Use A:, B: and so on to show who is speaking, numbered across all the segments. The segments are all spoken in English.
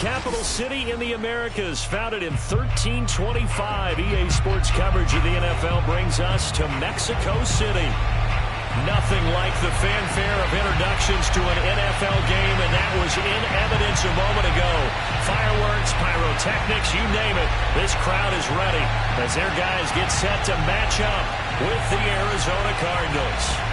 A: capital city in the Americas, founded in 1325. EA Sports coverage of the NFL brings us to Mexico City. Nothing like the fanfare of introductions to an NFL game, and that was in evidence a moment ago. Fireworks, pyrotechnics, you name it. This crowd is ready as their guys get set to match up with the Arizona Cardinals.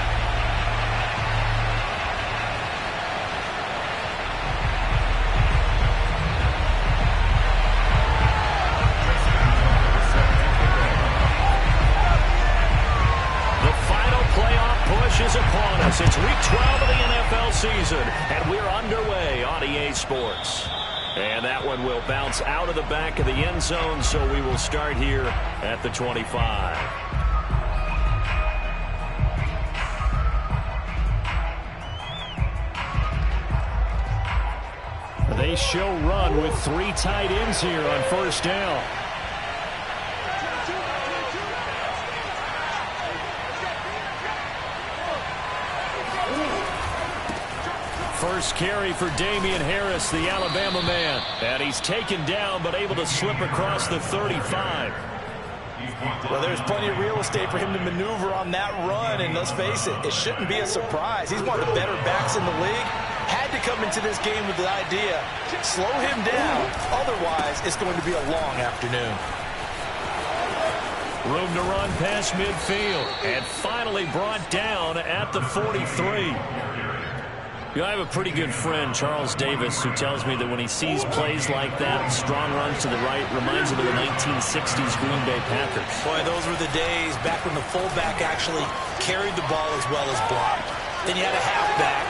A: Is upon us. It's week 12 of the NFL season, and we're underway on EA Sports. And that one will bounce out of the back of the end zone, so we will start here at the 25. They show run with 3 tight ends here on first down. First carry for Damian Harris, the Alabama man. And he's taken down, but able to slip across the 35.
B: Well, there's plenty of real estate for him to maneuver on that run, and let's face it, it shouldn't be a surprise. He's one of the better backs in the league. Had to come into this game with the idea, slow him down, otherwise it's going to be a long afternoon.
A: Room to run past midfield, and finally brought down at the 43. You know, I have a pretty good friend, Charles Davis, who tells me that when he sees plays like that, strong runs to the right, reminds him of the 1960s Green Bay Packers.
B: Boy, those were the days back when the fullback actually carried the ball as well as blocked. Then you had a halfback.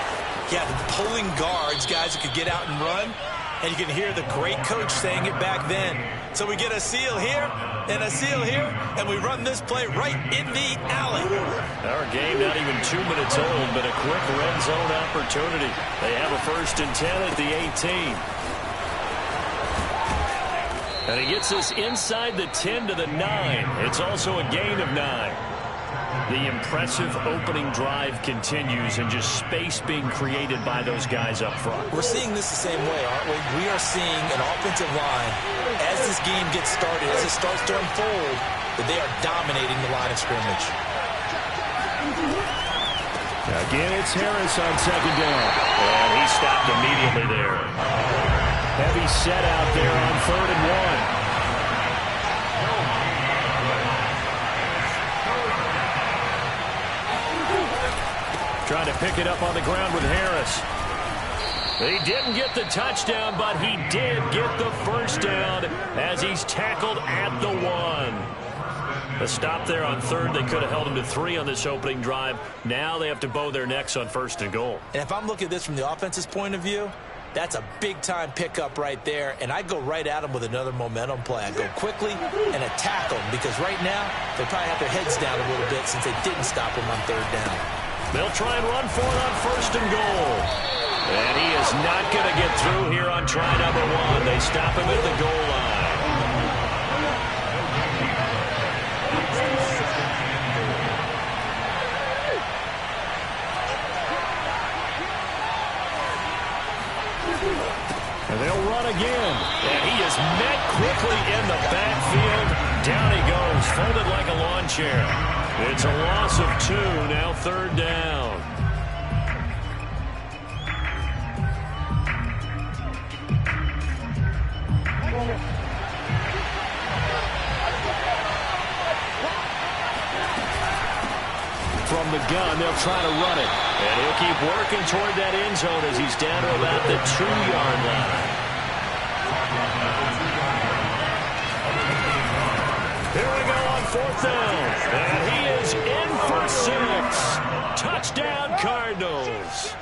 B: You had the pulling guards, guys that could get out and run. And you can hear the great coach saying it back then. So we get a seal here and a seal here, and we run this play right in the alley.
A: Our game not even 2 minutes old, but a quick red zone opportunity. They have a 1st and 10 at the 18. And he gets us inside the 10 to the 9. It's also a gain of 9. The impressive opening drive continues, and just space being created by those guys up front.
B: We're seeing this the same way, aren't we? We are seeing an offensive line, as this game gets started, as it starts to unfold, that they are dominating the line of scrimmage.
A: Again, it's Harris on 2nd down. And he stopped immediately there. Heavy set out there on 3rd and 1. Trying to pick it up on the ground with Harris. He didn't get the touchdown, but he did get the 1st down as he's tackled at the 1. A stop there on 3rd. They could have held him to 3 on this opening drive. Now they have to bow their necks on 1st and goal.
B: And if I'm looking at this from the offense's point of view, that's a big-time pickup right there, and I'd go right at him with another momentum play. I'd go quickly and attack them, because right now they probably have their heads down a little bit since they didn't stop him on 3rd down.
A: They'll try and run for it on 1st and goal. And he is not going to get through here on try number 1. They stop him at the goal line. And they'll run again. And he is met quickly in the backfield. Down he goes, folded like a lawn chair. It's a loss of 2, now 3rd down. From the gun, they'll try to run it. And he'll keep working toward that end zone as he's down to about the 2-yard line. Here we go on 4th down. And he is in for 6. Touchdown, Cardinals.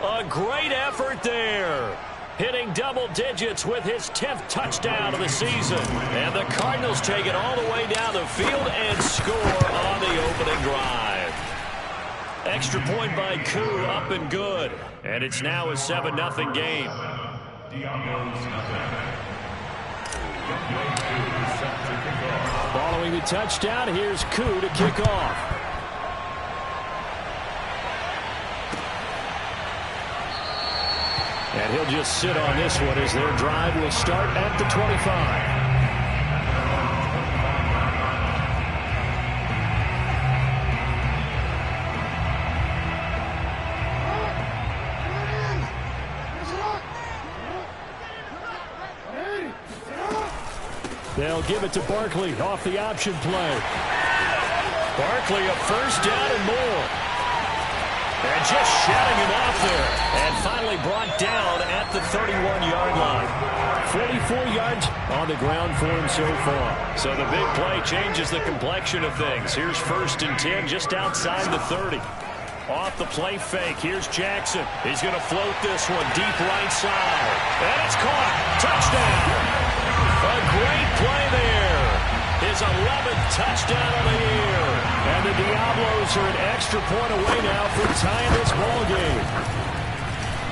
A: A great effort there. Hitting double digits with his 10th touchdown of the season. And the Cardinals take it all the way down the field and score on the opening drive. Extra point by Koo, up and good. And it's now a 7-0 game. Following the touchdown, here's Koo to kick off. And he'll just sit on this one as their drive will start at the 25. They'll give it to Barkley off the option play. Barkley a first down and more. And just shutting him off there. And finally brought down at the 31-yard line. 44 yards on the ground for him so far. So the big play changes the complexion of things. Here's 1st and 10 just outside the 30. Off the play fake. Here's Jackson. He's going to float this one deep right side. And it's caught. Touchdown. A great play there. His 11th touchdown of the year. And the Diablos are an extra point away now from tying this ball game.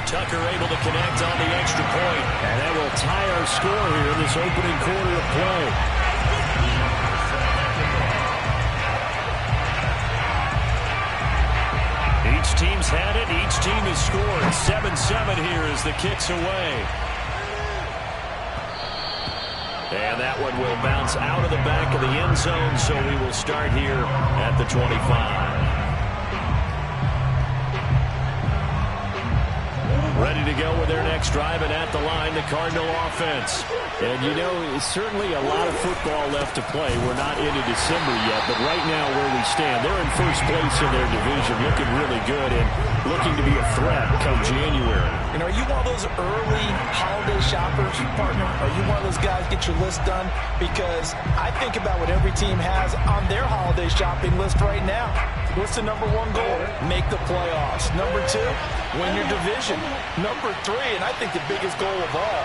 A: Tucker able to connect on the extra point. And that will tie our score here in this opening quarter of play. Each team's had it. Each team has scored. 7-7 here as the kick's away. And that one will bounce out of the back of the end zone, so we will start here at the 25. Ready to go with their next drive, and at the line, the Cardinal offense. And, you know, it's certainly a lot of football left to play. We're not into December yet, but right now where we stand, they're in first place in their division, looking really good and looking to be a threat come January.
B: And are you one of those early holiday shoppers, partner? Are you one of those guys get your list done? Because I think about what every team has on their holiday shopping list right now. What's the number one goal? Make the playoffs. Number 2, win your division. Number 3, and I think the biggest goal of all,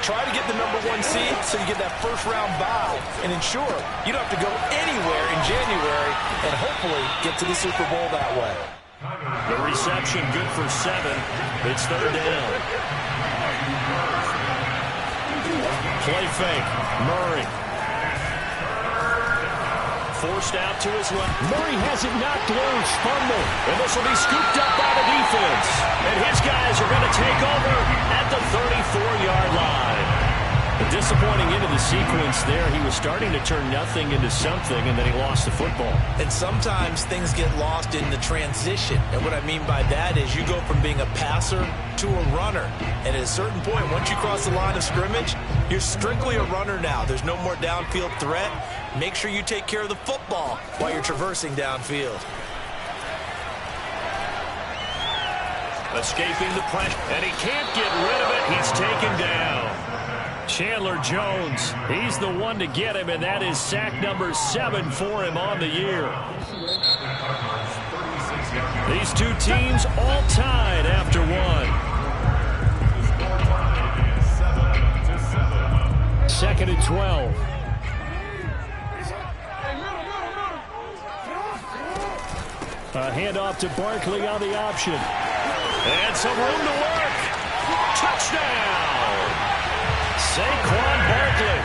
B: try to get the number 1 seed so you get that first round bye and ensure you don't have to go anywhere in January and hopefully get to the Super Bowl that way.
A: The reception good for 7. It's 3rd down. Play fake. Murray. Forced out to his left. Murray has it knocked loose. Fumble. And this will be scooped up by the defense. And his guys are going to take over at the 34-yard line. A disappointing end of the sequence there. He was starting to turn nothing into something, and then he lost the football.
B: And sometimes things get lost in the transition. And what I mean by that is you go from being a passer to a runner. And at a certain point, once you cross the line of scrimmage, you're strictly a runner now. There's no more downfield threat. Make sure you take care of the football while you're traversing downfield.
A: Escaping the pressure, and he can't get rid of it. He's taken down. Chandler Jones, he's the one to get him, and that is sack number 7 for him on the year. These two teams all tied after 1. 2nd and 12. A handoff to Barkley on the option. And some room to work. Touchdown! Saquon Barkley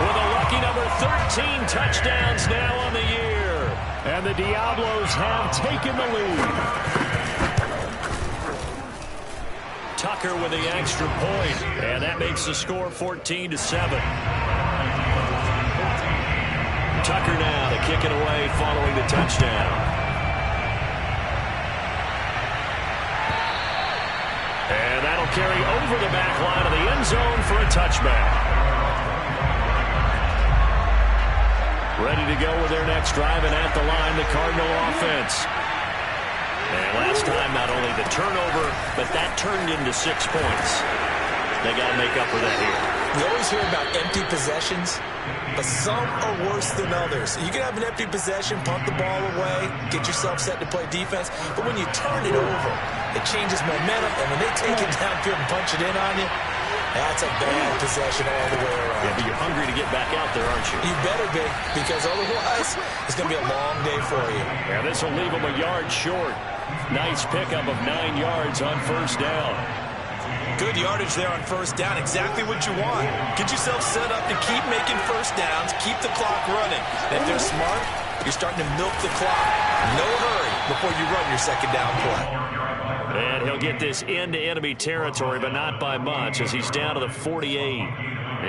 A: with a lucky number 13 touchdowns now on the year. And the Diablos have taken the lead. Tucker with the extra point. And that makes the score 14-7. Tucker now to kick it away following the touchdown. And that'll carry over the back line of the end zone for a touchback. Ready to go with their next drive, and at the line, the Cardinal offense. And last time, not only the turnover, but that turned into 6 points. They got to make up for that here.
B: We always hear about empty possessions, but some are worse than others. You can have an empty possession, punt the ball away, get yourself set to play defense, but when you turn it over, it changes momentum, and when they take it downfield and punch it in on you, that's a bad possession all the way around.
A: Yeah, but you're hungry to get back out there, aren't you?
B: You better be, because otherwise, it's going to be a long day for you.
A: Yeah, this will leave them a yard short. Nice pickup of 9 yards on first down.
B: Good yardage there on first down. Exactly what you want. Get yourself set up to keep making first downs, keep the clock running. And if they're smart, you're starting to milk the clock. No hurry before you run your second down play.
A: And he'll get this into enemy territory, but not by much, as he's down to the 48.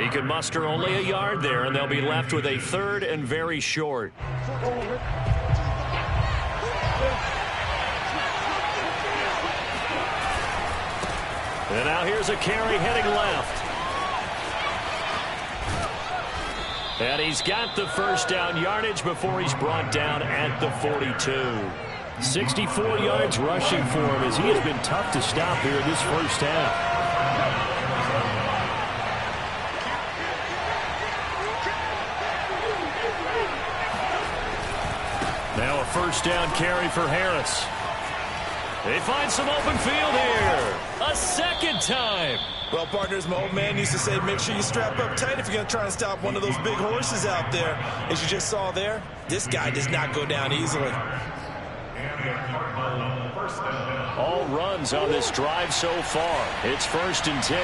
A: He can muster only a yard there, and they'll be left with a third and very short. And now here's a carry heading left. And he's got the first down yardage before he's brought down at the 42. 64 yards rushing for him, as he has been tough to stop here in this first half. Now a first down carry for Harris. They find some open field here. A second time.
C: Well, partners, my old man used to say, make sure you strap up tight if you're going to try and stop one of those big horses out there. As you just saw there, this guy does not go down easily.
A: All runs on this drive so far. It's 1st and 10.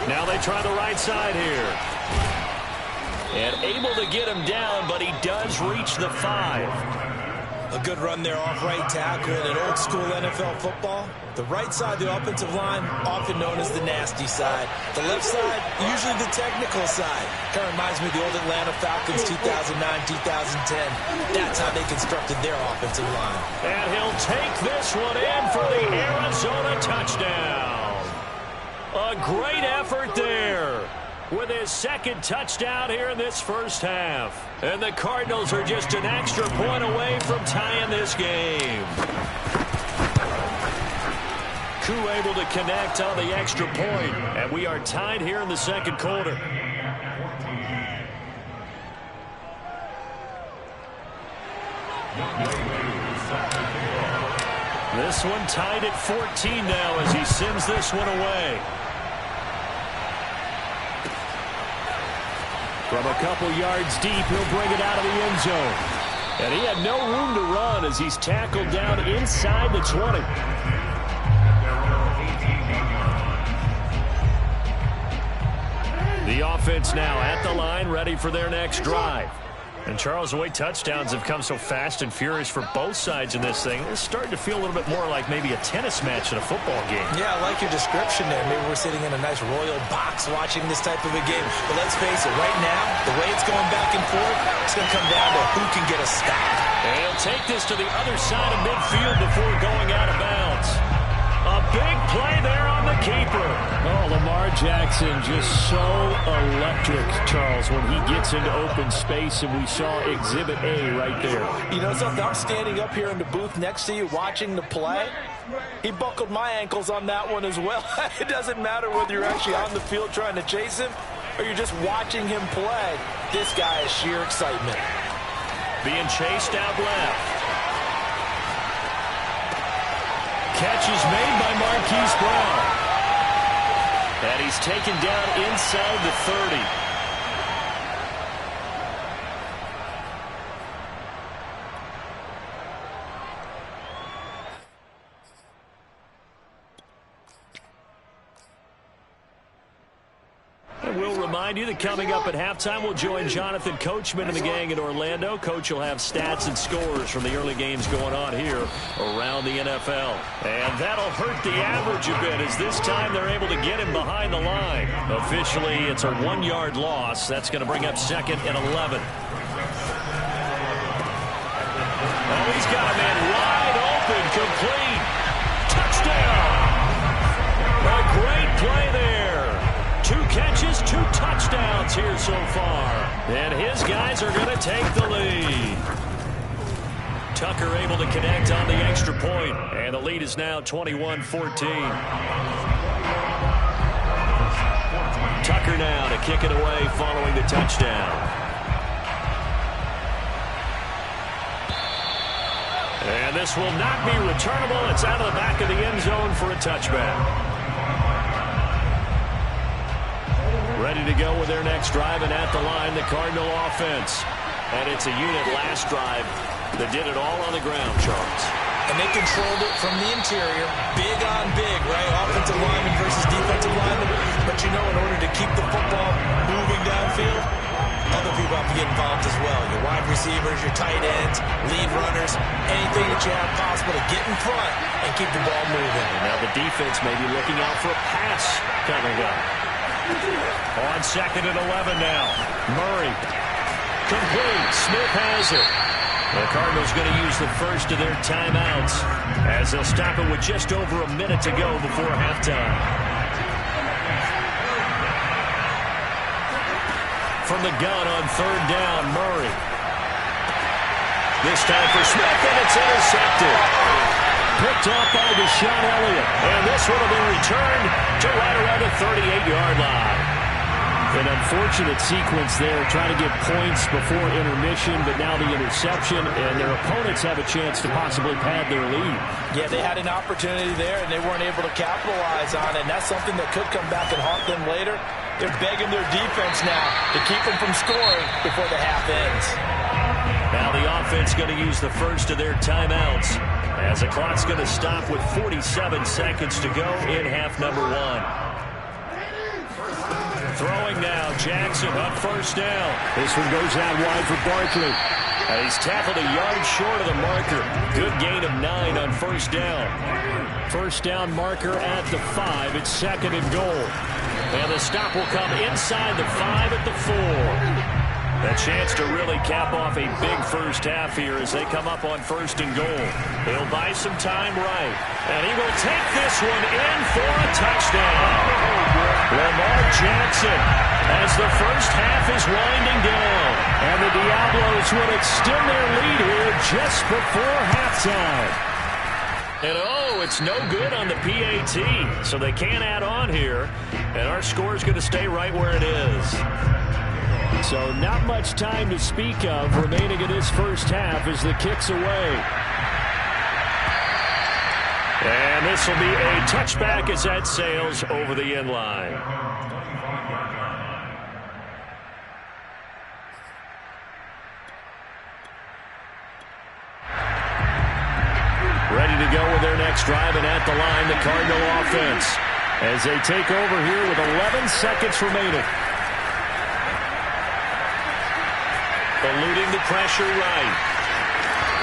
A: Now they try the right side here. And able to get him down, but he does reach the 5.
C: A good run there off right tackle in an old school NFL football. The right side of the offensive line, often known as the nasty side. The left side, usually the technical side. Kind of reminds me of the old Atlanta Falcons 2009, 2010. That's how they constructed their offensive line.
A: And he'll take this one in for the Arizona touchdown. A great effort there, with his second touchdown here in this first half. And the Cardinals are just an extra point away from tying this game. Koo able to connect on the extra point, and we are tied here in the second quarter. This one tied at 14 now as he sends this one away. From a couple yards deep, he'll bring it out of the end zone. And he had no room to run as he's tackled down inside the 20. The offense now at the line, ready for their next drive. And Charles, the way touchdowns have come so fast and furious for both sides in this thing, it's starting to feel a little bit more like maybe a tennis match in a football game.
C: Yeah, I like your description there. Maybe we're sitting in a nice royal box watching this type of a game. But let's face it, right now, the way it's going back and forth, it's going to come down to who can get a stop.
A: And he'll take this to the other side of midfield before going out of bounds. A big play there on the keeper.
D: Oh, Lamar Jackson just so electric, Charles, when he gets into open space, and we saw Exhibit A right there.
C: You know something? I'm standing up here in the booth next to you watching the play. He buckled my ankles on that one as well. It doesn't matter whether you're actually on the field trying to chase him or you're just watching him play. This guy is sheer excitement.
A: Being chased out left. Catch is made by Marquise Brown. And he's taken down inside the 30. And we'll remind you that coming up at halftime, we'll join Jonathan Coachman and the gang in Orlando. Coach will have stats and scores from the early games going on here around the NFL. And that'll hurt the average a bit, as this time they're able to get him behind the line. Officially, it's a 1-yard loss. That's going to bring up 2nd and 11. Oh, he's got a man wide open, complete. Touchdown! A great play there. 2 catches, 2 touchdowns here so far. And his guys are going to take the lead. Tucker able to connect on the extra point, and the lead is now 21-14. Tucker now to kick it away following the touchdown. And this will not be returnable. It's out of the back of the end zone for a touchback. Ready to go with their next drive, and at the line, the Cardinal offense. And it's a unit last drive that did it all on the ground, Charles.
C: And they controlled it from the interior, big on big, right? Offensive lineman versus defensive lineman. But you know, in order to keep the football moving downfield, other people have to get involved as well. Your wide receivers, your tight ends, lead runners, anything that you have possible to get in front and keep the ball moving.
A: And now the defense may be looking out for a pass coming up. On 2nd and 11 now. Murray. Complete. Smith has it. The Cardinals going to use the first of their timeouts as they'll stop it with just over a minute to go before halftime. From the gun on 3rd down, Murray. This time for Smith, and it's intercepted. Picked off by Deshaun Elliott. And this would have been returned to right around the 38-yard line. An unfortunate sequence there, trying to get points before intermission, but now the interception, and their opponents have a chance to possibly pad their lead.
C: Yeah, they had an opportunity there, and they weren't able to capitalize on it, and that's something that could come back and haunt them later. They're begging their defense now to keep them from scoring before the half ends.
A: Now the offense going to use the first of their timeouts as the clock's going to stop with 47 seconds to go in half number 1. Throwing now, Jackson on 1st down.
D: This one goes out wide for Barkley.
A: And he's tackled a yard short of the marker. Good gain of 9 on 1st down.
D: 1st down marker at the 5. It's 2nd and goal.
A: And the stop will come inside the 5 at the 4. A chance to really cap off a big first half here as they come up on 1st and goal. He'll buy some time right. And he will take this one in for a touchdown. Lamar Jackson as the first half is winding down.
D: And the Diablos would extend their lead here just before halftime.
A: And it's no good on the PAT. So they can't add on here. And our score is going to stay right where it is.
D: So not much time to speak of remaining in this first half as the kick's away.
A: And this will be a touchback as that sails over the end line. Ready to go with their next drive, and at the line, the Cardinal offense
D: as they take over here with 11 seconds remaining.
A: Eluding the pressure right.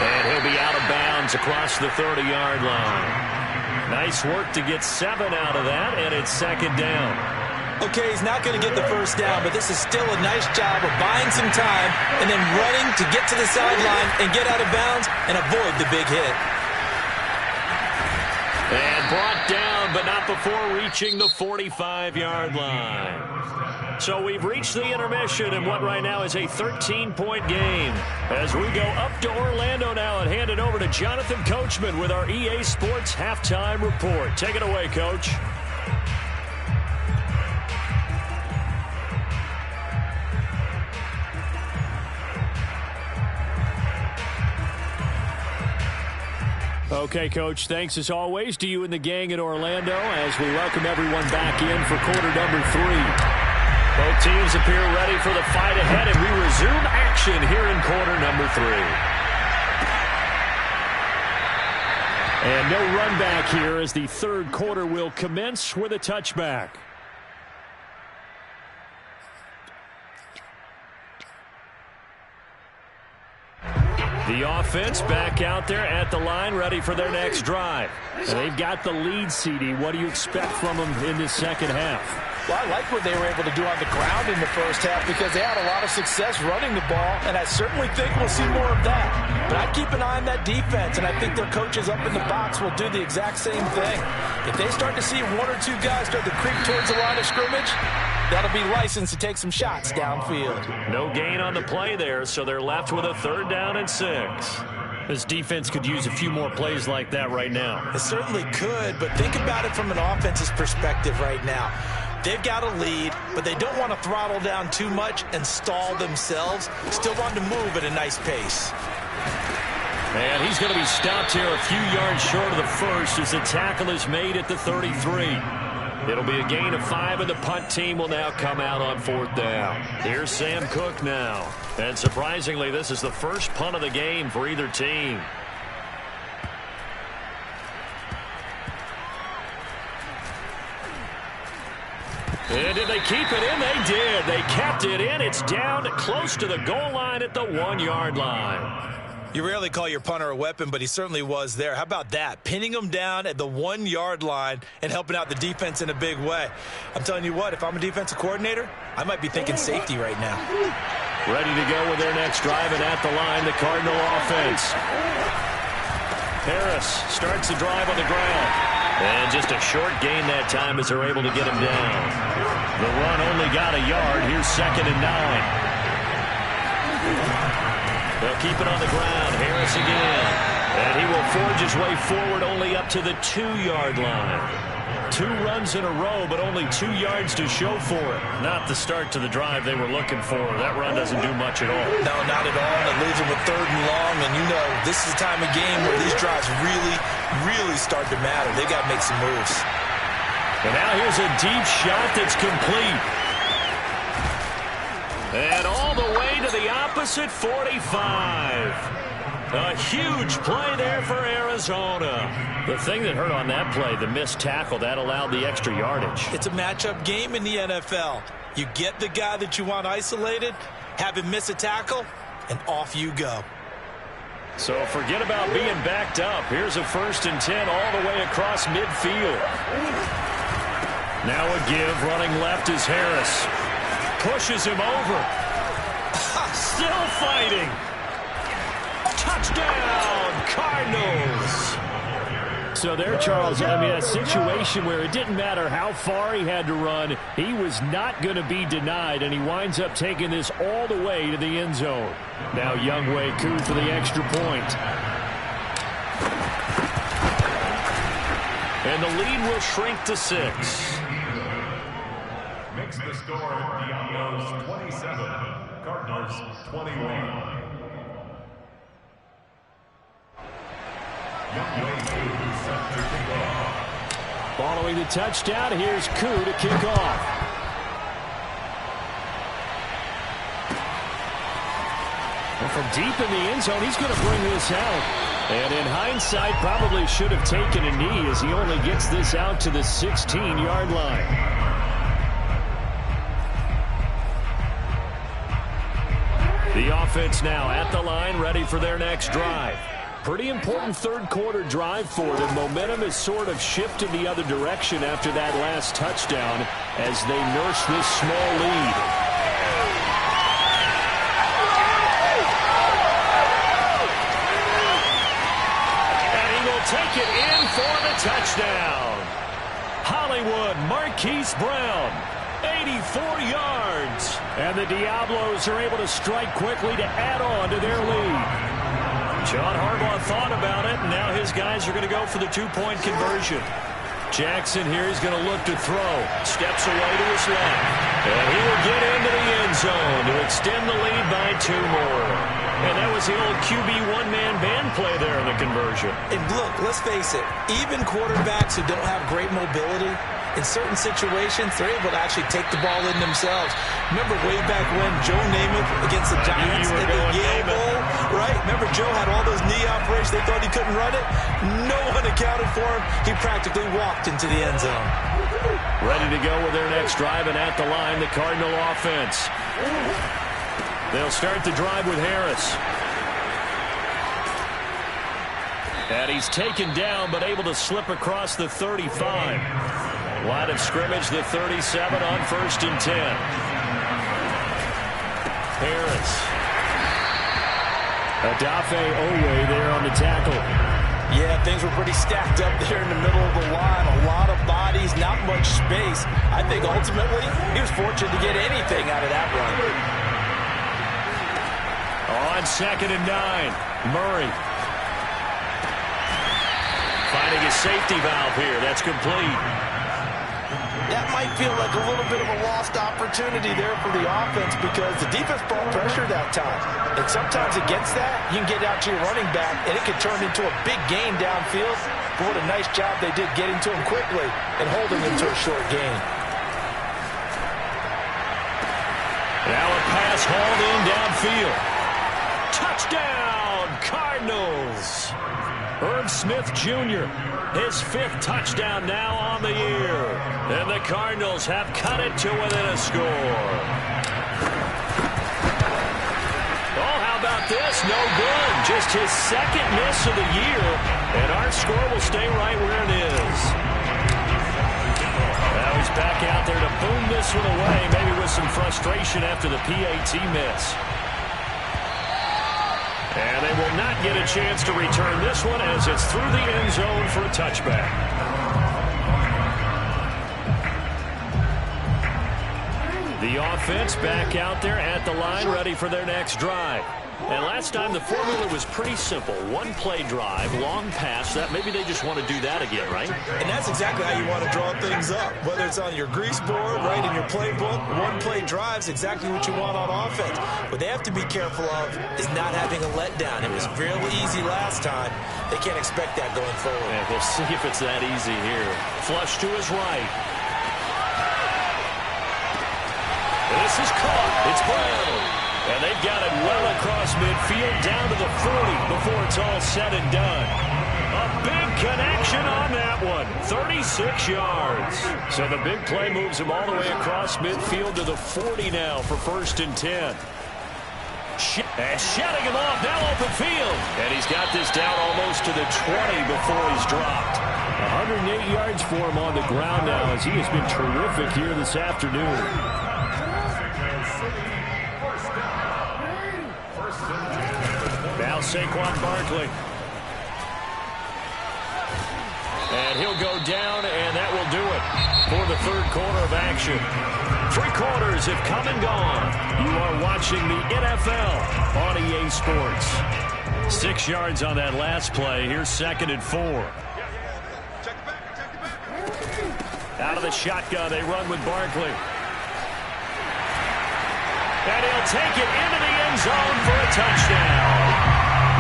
A: And he'll be out of bounds across the 30-yard line. Nice work to get 7 out of that, and it's 2nd down.
C: Okay, he's not going to get the first down, but this is still a nice job of buying some time and then running to get to the sideline and get out of bounds and avoid the big hit.
A: And brought down, but not before reaching the 45-yard line. So we've reached the intermission in what right now is a 13-point game. As we go up to Orlando now and hand it over to Jonathan Coachman with our EA Sports Halftime Report. Take it away, Coach.
D: Okay, Coach, thanks as always to you and the gang at Orlando as we welcome everyone back in for quarter number 3.
A: Both teams appear ready for the fight ahead, and we resume action here in quarter number 3.
D: And no run back here as the 3rd quarter will commence with a touchback.
A: The offense back out there at the line, ready for their next drive.
D: And they've got the lead, CD. What do you expect from them in this second half?
C: Well, I like what they were able to do on the ground in the first half because they had a lot of success running the ball, and I certainly think we'll see more of that. But I'd keep an eye on that defense, and I think their coaches up in the box will do the exact same thing. If they start to see 1 or 2 guys start to creep towards the line of scrimmage, that'll be licensed to take some shots downfield.
A: No gain on the play there, so they're left with a 3rd down and 6.
D: This defense could use a few more plays like that right now.
C: It certainly could, but think about it from an offense's perspective right now. They've got a lead, but they don't want to throttle down too much and stall themselves. Still want to move at a nice pace.
A: And he's going to be stopped here a few yards short of the first as the tackle is made at the 33. It'll be a gain of 5, and the punt team will now come out on 4th down. Here's Sam Cook now. And surprisingly, this is the first punt of the game for either team. And did they keep it in? They did. They kept it in. It's down close to the goal line at the 1-yard line.
C: You rarely call your punter a weapon, but he certainly was there. How about that? Pinning him down at the 1-yard line and helping out the defense in a big way. I'm telling you what, if I'm a defensive coordinator, I might be thinking safety right now.
A: Ready to go with their next drive, and at the line, the Cardinal offense. Harris starts the drive on the ground. And just a short gain that time as they're able to get him down. The run only got a yard. Here's 2nd and 9. They'll keep it on the ground. Harris again. And he will forge his way forward only up to the 2-yard line. 2 runs in a row, but only 2 yards to show for it. Not the start to the drive they were looking for. That run doesn't do much at all.
C: No, not at all. It leaves them with 3rd and long. And you know, this is the time of game where these drives really start to matter. They got to make some moves.
A: And now here's a deep shot that's complete. And all the way to the opposite 45. A huge play there for Arizona. The thing that hurt on that play, the missed tackle, that allowed the extra yardage.
C: It's a matchup game in the NFL. You get the guy that you want isolated, have him miss a tackle, and off you go.
A: So forget about being backed up. Here's a 1st and 10 all the way across midfield. Now a give, running left is Harris. Pushes him over. Still fighting. Touchdown, Cardinals. So there, Charles, I mean, a situation where it didn't matter how far he had to run, he was not going to be denied, and he winds up taking this all the way to the end zone. Now Younghoe Koo for the extra point. And the lead will shrink to 6.
E: Makes the score Diablos 27, Cardinals 21.
A: Following the touchdown, here's Koo to kick off. And from deep in the end zone, he's going to bring this out. And in hindsight, probably should have taken a knee as he only gets this out to the 16-yard line. The offense now at the line, ready for their next drive. Pretty important 3rd quarter drive for them. Momentum has sort of shifted the other direction after that last touchdown as they nurse this small lead. And he will take it in for the touchdown. Hollywood Marquise Brown, 84 yards. And the Diablos are able to strike quickly to add on to their lead. John Harbaugh thought about it, and now his guys are going to go for the 2-point conversion. Jackson here is going to look to throw. Steps away to his left. And he will get into the end zone to extend the lead by 2 more. And that was the old QB one-man band play there in the conversion.
C: And look, let's face it, even quarterbacks who don't have great mobility, in certain situations, they're able to actually take the ball in themselves. Remember way back when Joe Namath against the Giants at the Yale Bowl, right? Remember Joe had all those knee operations. They thought he couldn't run it. No one accounted for him. He practically walked into the end zone.
A: Ready to go with their next drive, and at the line, the Cardinal offense. They'll start the drive with Harris. And he's taken down, but able to slip across the 35. Line of scrimmage, the 37 on 1st and 10. Harris. Adafe Owe there on the tackle.
C: Yeah, things were pretty stacked up there in the middle of the line. A lot of bodies, not much space. I think ultimately he was fortunate to get anything out of that run.
A: On 2nd and 9, Murray. Finding his safety valve here. That's complete.
C: That might feel like a little bit of a lost opportunity there for the offense because the defense brought pressure that time. And sometimes against that, you can get out to your running back, and it can turn into a big gain downfield. But what a nice job they did getting to him quickly and holding him to a short gain.
A: Now a pass hauled in downfield. Touchdown, Cardinals. Irv Smith Jr., his 5th touchdown now on the year. And the Cardinals have cut it to within a score. Oh, how about this? No good. Just his 2nd miss of the year. And our score will stay right where it is. Now he's back out there to boom this one away, maybe with some frustration after the PAT miss. And they will not get a chance to return this one as it's through the end zone for a touchback. The offense back out there at the line, ready for their next drive. And last time the formula was pretty simple. 1-play drive, long pass. That maybe they just want to do that again, right?
C: And that's exactly how you want to draw things up. Whether it's on your grease board, right in your playbook, 1-play drive's exactly what you want on offense. What they have to be careful of is not having a letdown. It was real easy last time. They can't expect that going forward.
A: And we'll see if it's that easy here. Flush to his right. This is caught. It's Brown. And they've got it well across midfield down to the 40 before it's all said and done. A big connection on that one. 36 yards. So the big play moves him all the way across midfield to the 40 now for 1st and 10. And shutting him off, now open field. And he's got this down almost to the 20 before he's dropped.
D: 108 yards for him on the ground now as he has been terrific here this afternoon.
A: Now Saquon Barkley. And he'll go down, and that will do it for the 3rd quarter of action. 3 quarters have come and gone. You are watching the NFL on EA Sports. 6 yards on that last play. Here's 2nd and 4. Out of the shotgun, they run with Barkley. And he'll take it into the end zone for a touchdown.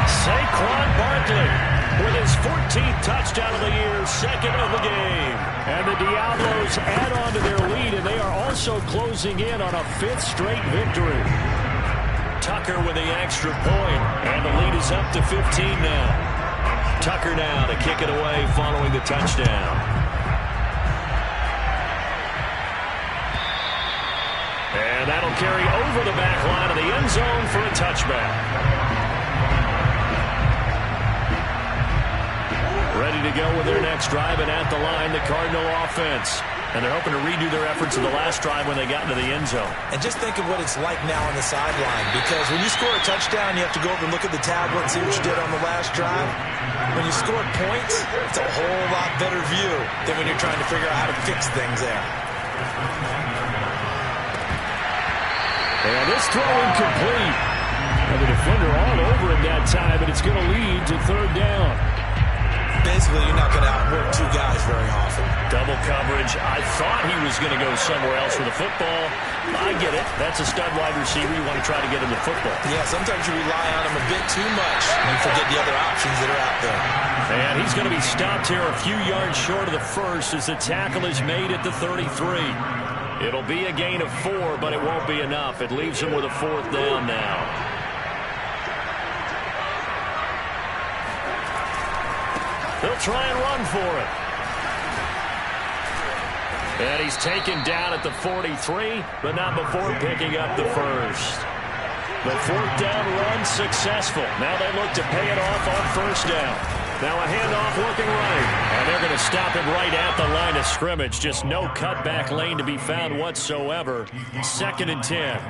A: Saquon Barkley with his 14th touchdown of the year, 2nd of the game. And the Diablos add on to their lead, and they are also closing in on a 5th straight victory. Tucker with the extra point, and the lead is up to 15 now. Tucker now to kick it away following the touchdown. And that'll carry over the back line of the end zone for a touchback. Ready to go with their next drive, and at the line, the Cardinal offense. And they're hoping to redo their efforts of the last drive when they got into the end zone.
C: And just think of what it's like now on the sideline, because when you score a touchdown, you have to go over and look at the tablet and see what you did on the last drive. When you score points, it's a whole lot better view than when you're trying to figure out how to fix things there.
D: And this throw incomplete. And the defender all over him that time, and it's going to lead to 3rd down.
C: Basically, you're not going to outwork 2 guys very often.
A: Double coverage. I thought he was going to go somewhere else with the football. I get it. That's a stud wide receiver. You want to try to get him the football.
C: Yeah, sometimes you rely on him a bit too much, and you forget the other options that are out there.
A: And he's going to be stopped here a few yards short of the 1st as the tackle is made at the 33. It'll be a gain of 4, but it won't be enough. It leaves him with a 4th down now. He'll try and run for it. And he's taken down at the 43, but not before picking up the 1st. The 4th down run successful. Now they look to pay it off on 1st down. Now a handoff looking right. And they're going to stop him right at the line of scrimmage. Just no cutback lane to be found whatsoever. 2nd and 10.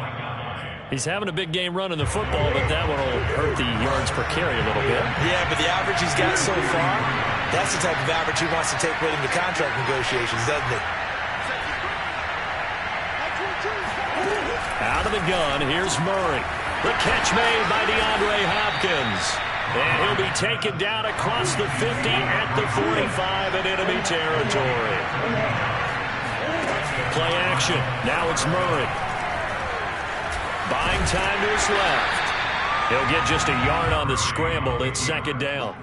A: He's having a big game running the football, but that one will hurt the yards per carry a little bit.
C: Yeah, but the average he's got so far, that's the type of average he wants to take with him to contract negotiations, doesn't he?
A: Out of the gun, here's Murray. The catch made by DeAndre Hopkins. And he'll be taken down across the 50 at the 45 in enemy territory. Play action. Now it's Murray. Buying time to his left. He'll get just a yard on the scramble. It's 2nd down.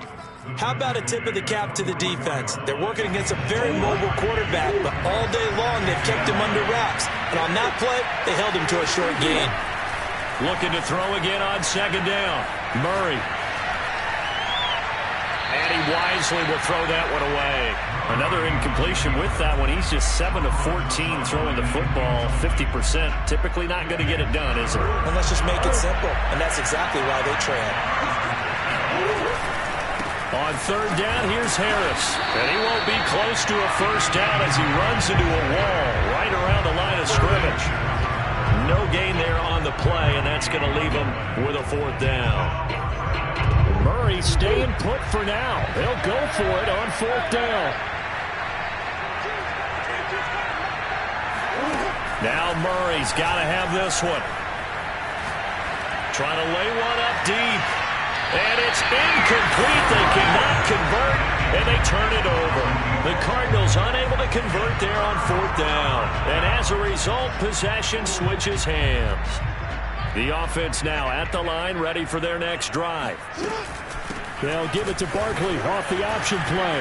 C: How about a tip of the cap to the defense? They're working against a very mobile quarterback, but all day long they've kept him under wraps. And on that play, they held him to a short gain.
A: Looking to throw again on 2nd down. Murray. And he wisely will throw that one away.
D: Another incompletion with that one. He's just 7 of 14 throwing the football, 50%. Typically not going to get it done, is it?
C: And let's just make it simple. And that's exactly why they trail.
A: On third down, here's Harris. And he won't be close to a first down as he runs into a wall right around the line of scrimmage. No gain there on the play, and that's going to leave him with a fourth down.
D: Murray staying put for now. They'll go for it on fourth down.
A: Now Murray's got to have this one. Trying to lay one up deep. And it's incomplete. They cannot convert, and they turn it over. The Cardinals unable to convert there on fourth down. And as a result, possession switches hands. The offense now at the line, ready for their next drive.
D: They'll give it to Barkley off the option play.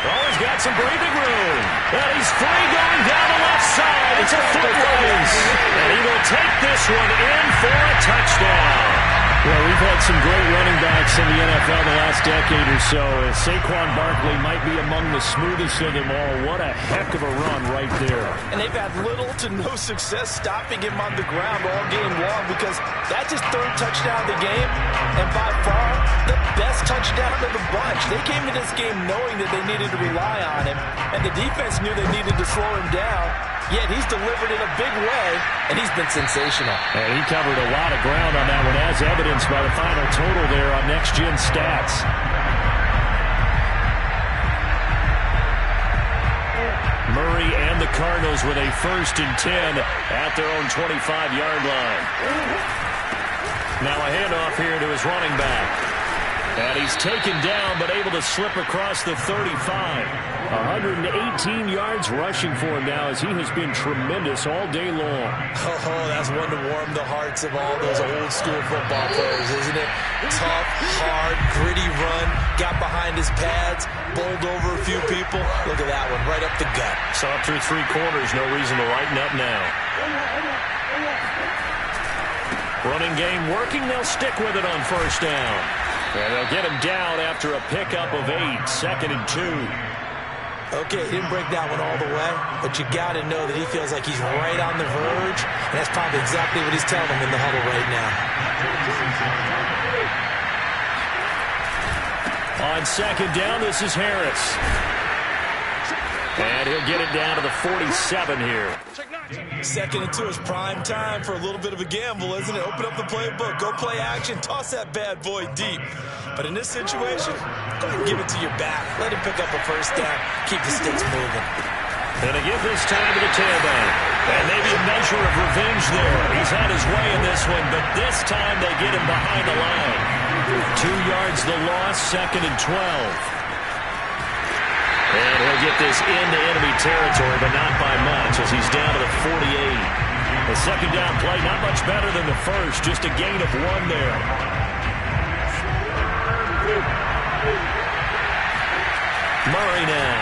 A: Oh, he's got some breathing room. And he's free going down the left side. It's a foot race. And he will take this one in for a touchdown.
D: Well, we've had some great running backs in the NFL the last decade or so. Saquon Barkley might be among the smoothest of them all. What a heck of a run right there.
C: And they've had little to no success stopping him on the ground all game long because that's his third touchdown of the game. And by far, the best touchdown of the bunch. They came to this game knowing that they needed to rely on him. And the defense knew they needed to slow him down. Yet he's delivered in a big way, and he's been sensational.
D: And he covered a lot of ground on that one, as evidenced by the final total there on Next Gen Stats.
A: Murray and the Cardinals with a 1st and 10 at their own 25-yard line. Now a handoff here to his running back. And he's taken down, but able to slip across the 35.
D: 118 yards rushing for him now, as he has been tremendous all day long.
C: Oh, that's one to warm the hearts of all those old school football players, isn't it? Tough, hard, gritty run, got behind his pads, bowled over a few people. Look at that one, right up the gut.
A: Saw it through 3 quarters, no reason to lighten up now. Running game working, they'll stick with it on first down. And they'll get him down after a pickup of 8, 2nd and 2.
C: Okay, he didn't break that one all the way, but you got to know that he feels like he's right on the verge, and that's probably exactly what he's telling him in the huddle right now.
A: On 2nd down, this is Harris. And he'll get it down to the 47 here.
C: 2nd and 2 is prime time for a little bit of a gamble, isn't it? Open up the playbook, go play action, toss that bad boy deep. But in this situation, go ahead and give it to your back. Let him pick up a first down. Keep the sticks moving.
A: And to give this time to the tailback. And maybe a measure of revenge there. He's had his way in this one, but this time they get him behind the line. 2 yards the loss, 2nd and 12. And he'll get this into enemy territory, but not by much as he's down to the 48. The 2nd down play, not much better than the first, just a gain of 1 there. Murray now.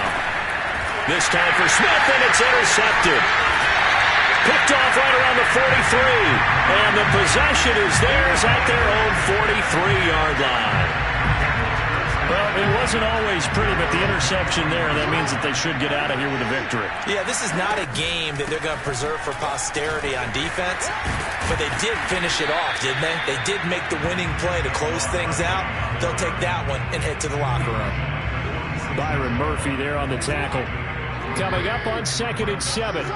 A: This time for Smith, and it's intercepted. Picked off right around the 43. And the possession is theirs at their own 43-yard line.
D: Well, it wasn't always pretty, but the interception there, that means that they should get out of here with a victory.
C: Yeah, this is not a game that they're going to preserve for posterity on defense, but they did finish it off, didn't they? They did make the winning play to close things out. They'll take that one and head to the locker room.
D: Byron Murphy there on the tackle. Coming up on 2nd and 7.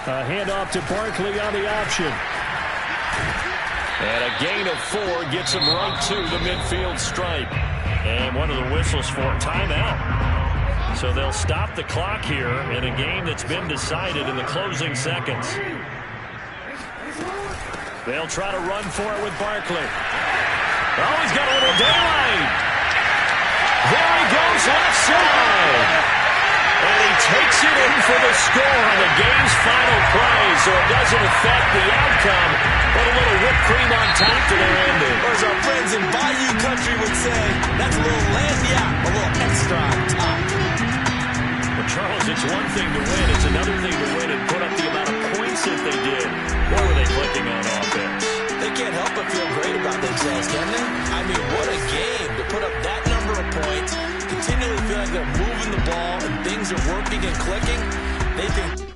D: A handoff to Barkley on the option.
A: And a gain of 4 gets him right to the midfield stripe. And one of the whistles for timeout. So they'll stop the clock here in a game that's been decided in the closing seconds. They'll try to run for it with Barkley. Oh, he's got a little daylight. There he goes left side. And he takes it in for the score on the game's final play, so it doesn't affect the outcome, but a little whipped cream on top to their ending.
C: Or as our friends in Bayou Country would say, that's a little lagniappe, a little extra on top.
A: Well, Charles, it's one thing to win. It's another thing to win and put up the amount of points that they did. What were they clicking on offense?
C: They can't help but feel great about themselves, can and clicking, they think